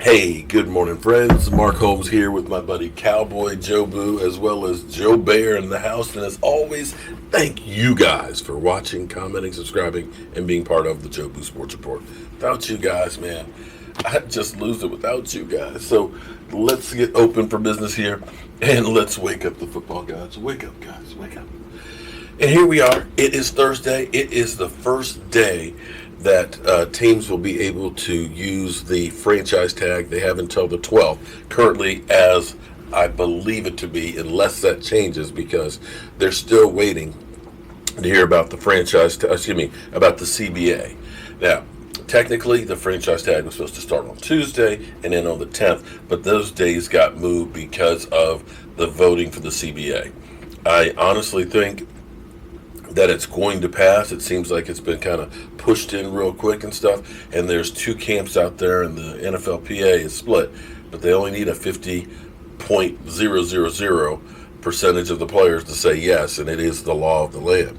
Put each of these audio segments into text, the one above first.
Hey, good morning, friends. Mark Holmes here with my buddy Cowboy Joe Boo, as well as Joe Bear in the house. And as always, thank you guys for watching, commenting, subscribing, and being part of the Joe Boo Sports Report. Without you guys, man, I'd just lose it without you guys. So let's get open for business here, and let's wake up the football gods. Wake up, guys. Wake up. And here we are. It is Thursday. It is the first day that teams will be able to use the franchise tag. They have until the 12th, currently, as I believe it to be, unless that changes, because they're still waiting to hear about the about the CBA. Now, technically, the franchise tag was supposed to start on Tuesday and then on the 10th, but those days got moved because of the voting for the CBA. I honestly think that it's going to pass. It seems like it's been kind of pushed in real quick and stuff. And there's two camps out there, and the NFLPA is split, but they only need a 50.000 percentage of the players to say yes, and it is the law of the land.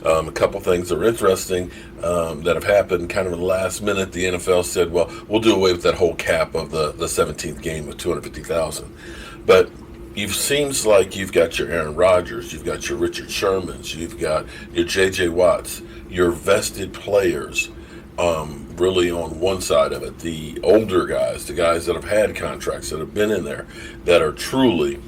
A couple things that are interesting that have happened kind of in the last minute. The NFL said, well, we'll do away with that whole cap of the 17th game of 250,000. But you seems like you've got your Aaron Rodgers, you've got your Richard Shermans, you've got your J.J. Watts, your vested players, really on one side of it. The older guys, the guys that have had contracts, that have been in there, that are truly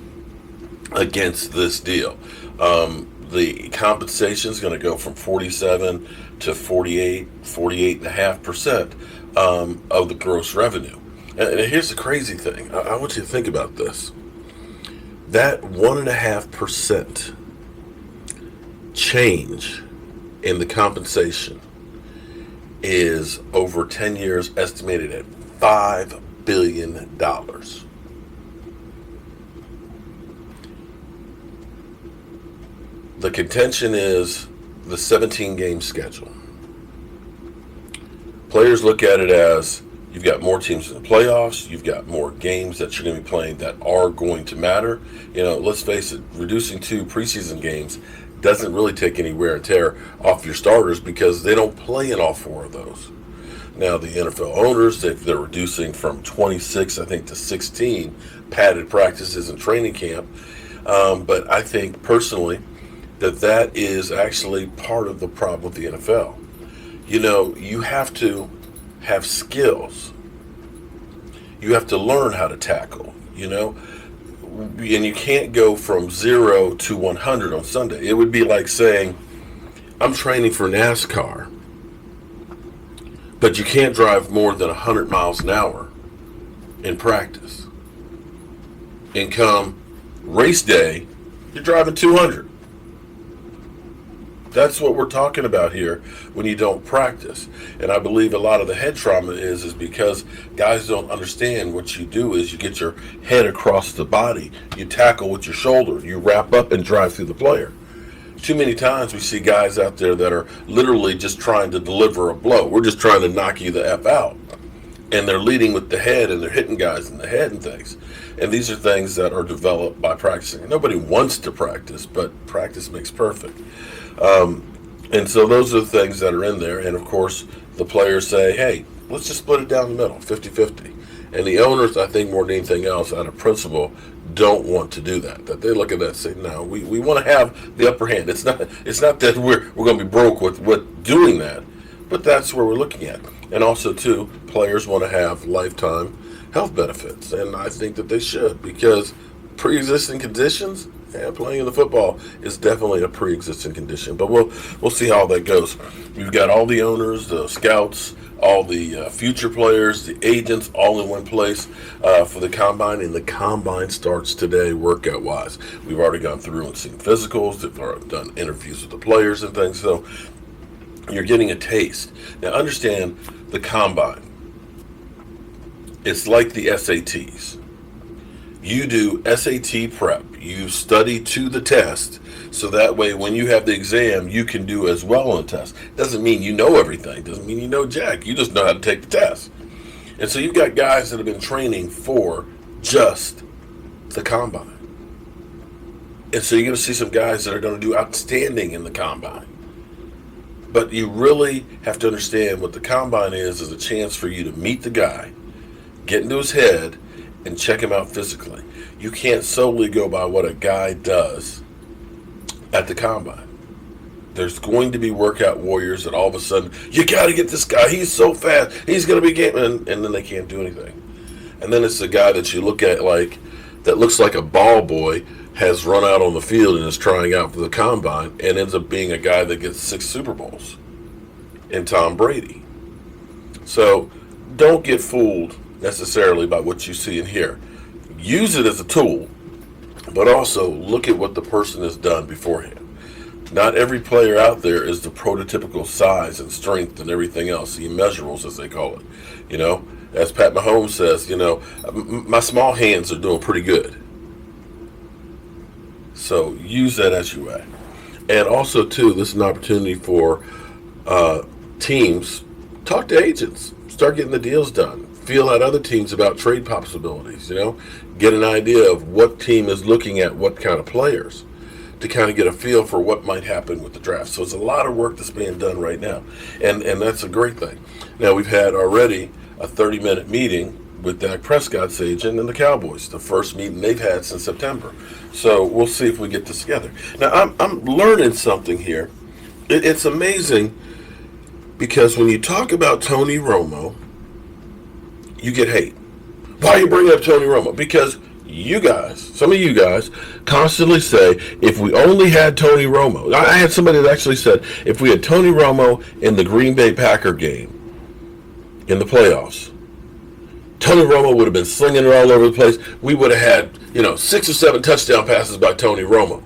against this deal. The compensation is going to go from 47 to 48.5% of the gross revenue. And here's the crazy thing. I want you to think about this. That 1.5% change in the compensation is over 10 years estimated at $5 billion. The contention is the 17 game schedule. Players look at it as you've got more teams in the playoffs. You've got more games that you're going to be playing that are going to matter. Let's face it, reducing 2 preseason games doesn't really take any wear and tear off your starters because they don't play in all 4 of those. Now, the NFL owners, they're reducing from 26, I think, to 16 padded practices and training camp. But I think personally that is actually part of the problem with the NFL. You have to have skills. You have to learn how to tackle, and you can't go from 0 to 100 on Sunday. It would be like saying, I'm training for NASCAR, but you can't drive more than 100 miles an hour in practice. And come race day, you're driving 200. That's what we're talking about here when you don't practice. And I believe a lot of the head trauma is because guys don't understand what you do is you get your head across the body, you tackle with your shoulder, you wrap up and drive through the player. Too many times we see guys out there that are literally just trying to deliver a blow. We're just trying to knock you the F out. And they're leading with the head and they're hitting guys in the head and things. And these are things that are developed by practicing. Nobody wants to practice, but practice makes perfect. And so those are the things that are in there. And of course, the players say, hey, let's just split it down the middle, 50-50. And the owners, I think more than anything else, out of principle, don't want to do that. That they look at that and say, no, we want to have the upper hand. It's not that we're going to be broke with doing that, but that's where we're looking at. And also, too, players want to have lifetime health benefits. And I think that they should, because pre-existing conditions, playing in the football is definitely a pre-existing condition. But we'll see how that goes. We've got all the owners, the scouts, all the future players, the agents, all in one place for the combine. And the combine starts today, workout-wise. We've already gone through and seen physicals. They've already done interviews with the players and things. So you're getting a taste. Now, understand the combine. It's like the SATs. You do SAT prep. You study to the test, so that way when you have the exam, you can do as well on the test. Doesn't mean you know everything. Doesn't mean you know jack. You just know how to take the test. And so you've got guys that have been training for just the combine. And so you're going to see some guys that are going to do outstanding in the combine. But you really have to understand what the combine is a chance for you to meet the guy, get into his head, and check him out physically. You can't solely go by what a guy does at the combine. There's going to be workout warriors that all of a sudden, you got to get this guy. He's so fast. He's going to be game, and then they can't do anything. And then it's the guy that you look at like that looks like a ball boy has run out on the field and is trying out for the combine and ends up being a guy that gets 6 Super Bowls in Tom Brady. So don't get fooled necessarily by what you see and hear. Use it as a tool, but also look at what the person has done beforehand. Not every player out there is the prototypical size and strength and everything else, the immeasurables as they call it. You know, as Pat Mahomes says, you know, my small hands are doing pretty good. So use that as you may. And also, too, this is an opportunity for teams. Talk to agents. Start getting the deals done. Feel out other teams about trade possibilities, you know. Get an idea of what team is looking at what kind of players to kind of get a feel for what might happen with the draft. So it's a lot of work that's being done right now. And that's a great thing. Now, we've had already a 30-minute meeting with Dak Prescott's agent and the Cowboys, the first meeting they've had since September. So we'll see if we get this together. Now, I'm learning something here. It's amazing because when you talk about Tony Romo, you get hate. Why you bring up Tony Romo? Because you guys, some of you guys, constantly say, if we only had Tony Romo. I had somebody that actually said, if we had Tony Romo in the Green Bay Packer game in the playoffs, Tony Romo would have been slinging it all over the place. We would have had, 6 or 7 touchdown passes by Tony Romo.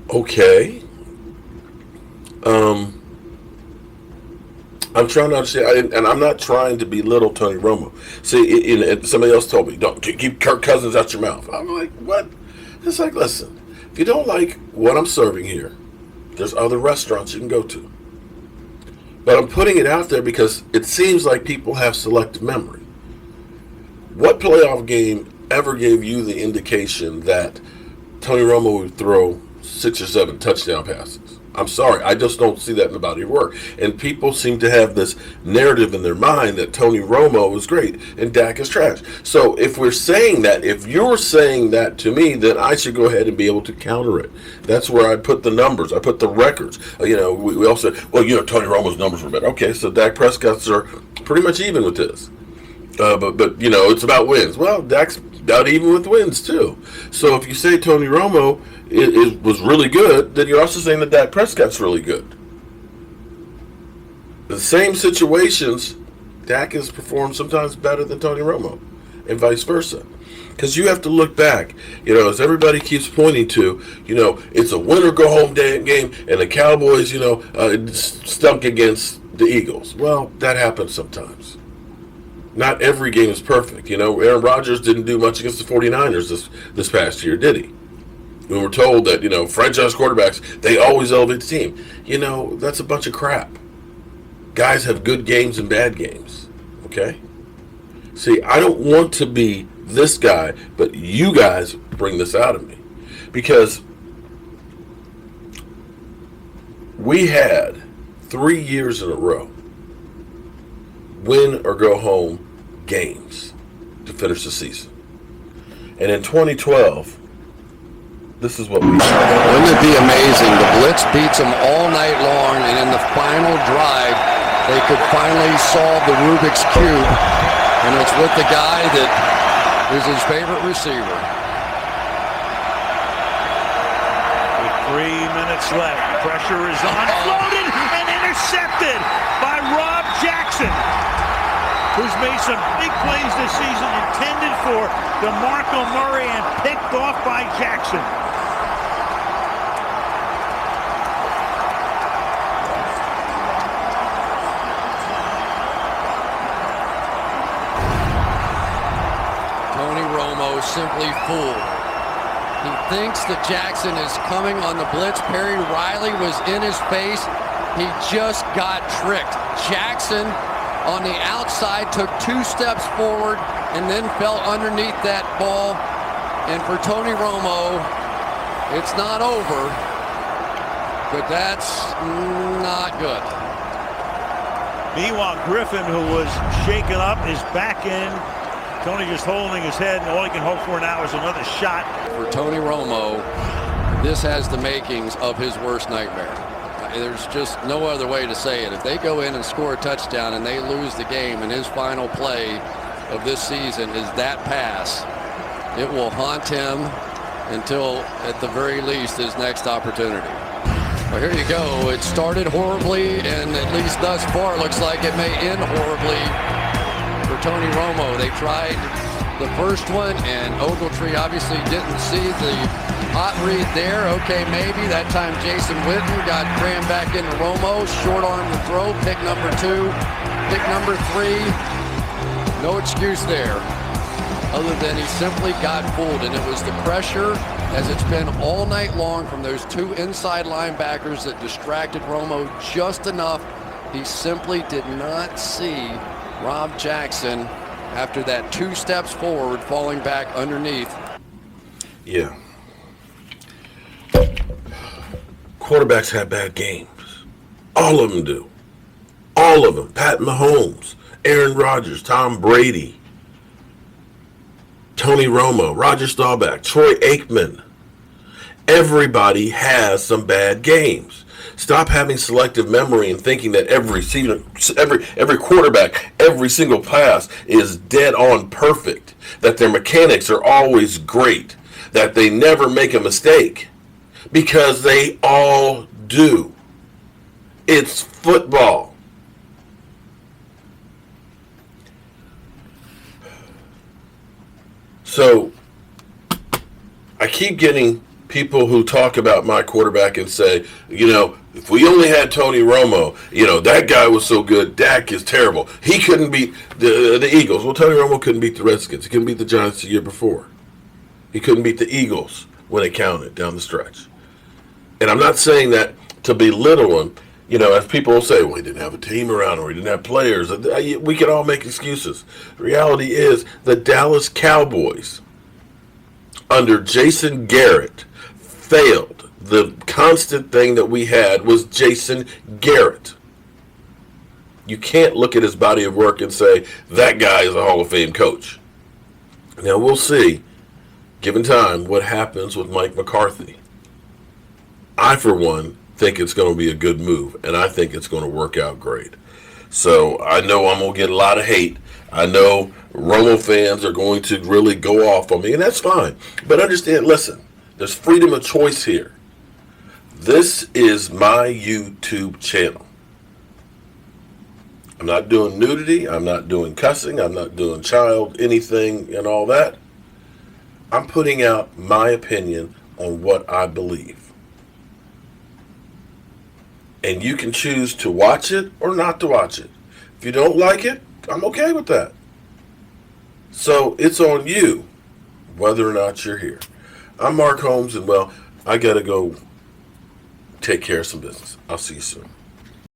Okay. I'm trying to understand, and I'm not trying to belittle Tony Romo. See, somebody else told me, don't keep Kirk Cousins out your mouth. I'm like, what? It's like, listen, if you don't like what I'm serving here, there's other restaurants you can go to. But I'm putting it out there because it seems like people have selective memory. What playoff game ever gave you the indication that Tony Romo would throw 6 or 7 touchdown passes? I'm sorry, I just don't see that in the body of work. And people seem to have this narrative in their mind that Tony Romo is great and Dak is trash. So if we're saying that, if you're saying that to me, then I should go ahead and be able to counter it. That's where I put the numbers. I put the records. We also said, Tony Romo's numbers were better. Okay, so Dak Prescott's are pretty much even with this. But it's about wins. Well, Dak's about even with wins too. So if you say Tony Romo it was really good, then you're also saying that Dak Prescott's really good. The same situations, Dak has performed sometimes better than Tony Romo, and vice versa. Because you have to look back, as everybody keeps pointing to, it's a win or go home game, and the Cowboys, stunk against the Eagles. Well, that happens sometimes. Not every game is perfect. Aaron Rodgers didn't do much against the 49ers this past year, did he? We were told that, franchise quarterbacks, they always elevate the team. That's a bunch of crap. Guys have good games and bad games, okay? See, I don't want to be this guy, but you guys bring this out of me. Because we had 3 years in a row win or go home games to finish the season. And in 2012, this is what we saw. Wouldn't it be amazing? The blitz beats them all night long, and in the final drive, they could finally solve the Rubik's Cube, and it's with the guy that is his favorite receiver. With 3 minutes left, pressure is on, floated and intercepted by Rob Jackson, who's made some big plays this season intended for DeMarco Murray and picked off by Jackson. Tony Romo simply fooled. He thinks that Jackson is coming on the blitz. Perry Riley was in his face. He just got tricked. Jackson on the outside took 2 steps forward and then fell underneath that ball. And for Tony Romo, it's not over, but that's not good. Meanwhile, Griffin, who was shaken up, is back in. Tony just holding his head, and all he can hope for now is another shot. For Tony Romo, this has the makings of his worst nightmare. There's just no other way to say it. If they go in and score a touchdown and they lose the game, and his final play of this season is that pass, it will haunt him until, at the very least, his next opportunity. Well, here you go. It started horribly, and at least thus far looks like it may end horribly for Tony Romo. They tried the first one, and Ogletree obviously didn't see the hot read there. Okay, maybe. That time Jason Witten got crammed back into Romo. Short arm the throw. Pick number 2. Pick number 3. No excuse there, other than he simply got fooled, and it was the pressure, as it's been all night long, from those 2 inside linebackers that distracted Romo just enough. He simply did not see Rob Jackson after that 2 steps forward, falling back underneath. Yeah. Quarterbacks have bad games. All of them do. All of them. Pat Mahomes, Aaron Rodgers, Tom Brady, Tony Romo, Roger Staubach, Troy Aikman. Everybody has some bad games. Stop having selective memory and thinking that every quarterback, every single pass is dead on perfect, that their mechanics are always great, that they never make a mistake, because they all do. It's football. So I keep getting people who talk about my quarterback and say, if we only had Tony Romo, that guy was so good. Dak is terrible. He couldn't beat the Eagles. Well, Tony Romo couldn't beat the Redskins. He couldn't beat the Giants the year before. He couldn't beat the Eagles when it counted down the stretch. And I'm not saying that to belittle him. As people will say, well, he didn't have a team around him, or he didn't have players. We can all make excuses. The reality is the Dallas Cowboys, under Jason Garrett, failed. The constant thing that we had was Jason Garrett. You can't look at his body of work and say, that guy is a Hall of Fame coach. Now, we'll see, given time, what happens with Mike McCarthy. I, for one, think it's going to be a good move, and I think it's going to work out great. So I know I'm going to get a lot of hate. I know Romo fans are going to really go off on me, and that's fine. But understand, listen, there's freedom of choice here. This is my YouTube channel. I'm not doing nudity. I'm not doing cussing. I'm not doing child anything and all that. I'm putting out my opinion on what I believe. And you can choose to watch it or not to watch it. If you don't like it, I'm okay with that. So it's on you whether or not you're here. I'm Mark Holmes, and I got to go take care of some business. I'll see you soon.